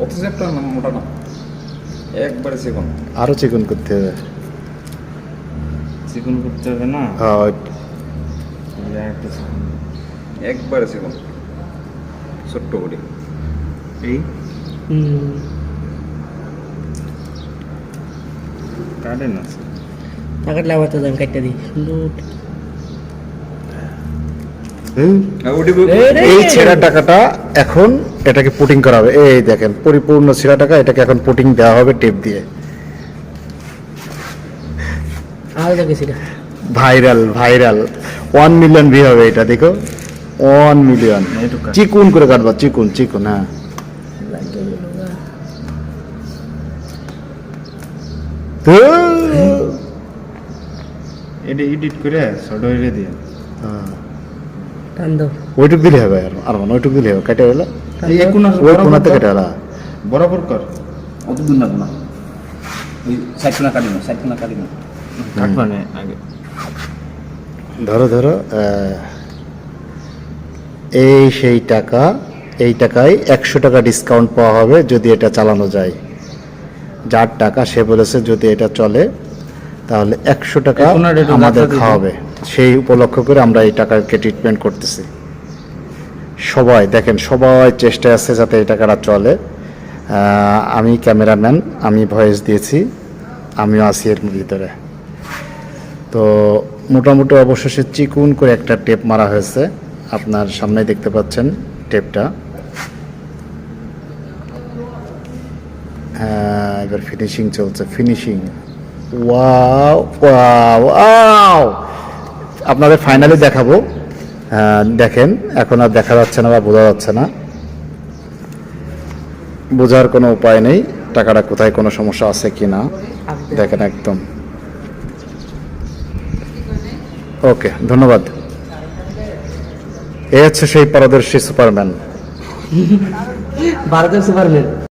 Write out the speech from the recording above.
অত চ্যাপ্টার না, মোটা না, একবারে চিকন। আরো চিকন করতে হবে। চিকন করতে হবে না? হ্যাঁ, একটা চিকন, একবারে চিকন, ছোট্ট করে এই কাটেন আছে। টাকাটা আবার তো দাম কাটতে দিই সুন্দর। এই ছেঁড়া টাকাটা এখন এটাকে পুটিং করা হবে। এই দেখেন পরিপূর্ণ ছেঁড়া টাকা, এটাকে এখন পুটিং দেওয়া হবে টেপ দিয়ে। আলাদা কিছু না। ভাইরাল ভাইরাল 1 মিলিয়ন ভিউ হবে এটা, দেখো 1 মিলিয়ন। চিকুন করে কাটবা, চিকুন চিকুন। হ্যাঁ, তো এটা এডিট করে ছোট হয়ে দিয়ে টান দাও। ওইটুক দিলে হবে, আর মানে ওইটুক দিলে হবে, কেটে হলো এই কোন ওই কোনাতে কেটে হলো। বরাবর কর, অত দূর না না, ওই সাইড কোনা কাটি না, সাইড কোনা কাটি না, কাটবা না আগে। ধরো ধরো, এই সেই টাকা, এই টাকায় 100 টাকা ডিসকাউন্ট পাওয়া হবে যদি এটা চালানো যায়। যার টাকা সে বলেছে যদি এটা চলে তাহলে 100 টাকা আমাদের খাওয়াবে। সেই উপলক্ষ করে আমরা এই টাকাকে ট্রিটমেন্ট করতেছি। সবাই দেখেন, সবাই চেষ্টায় আছে যাতে এই টাকাটা চলে। আমি ক্যামেরাম্যান, আমি ভয়েস দিয়েছি, আমিও আছি এর ভিতরে। তো মোটামুটি অবশেষে চিকুন করে একটা টেপ মারা হয়েছে, আপনার সামনে দেখতে পাচ্ছেন টেপটা। হ্যাঁ, এবার ফিনিশিং চলছে, ফিনিশিং। ওয়াও ওয়াও ওয়াও, আপনাদের ফাইনালি দেখাবো। দেখেন, এখন আর দেখা যাচ্ছে না বা বোঝা যাচ্ছে না, বোঝার কোনো উপায় নেই টাকাটা কোথায় কোনো সমস্যা আছে কি না। দেখেন একদম ওকে, ধন্যবাদ। এ হচ্ছে সেই পারদর্শী সুপারম্যান, ভারতের সুপারম্যান।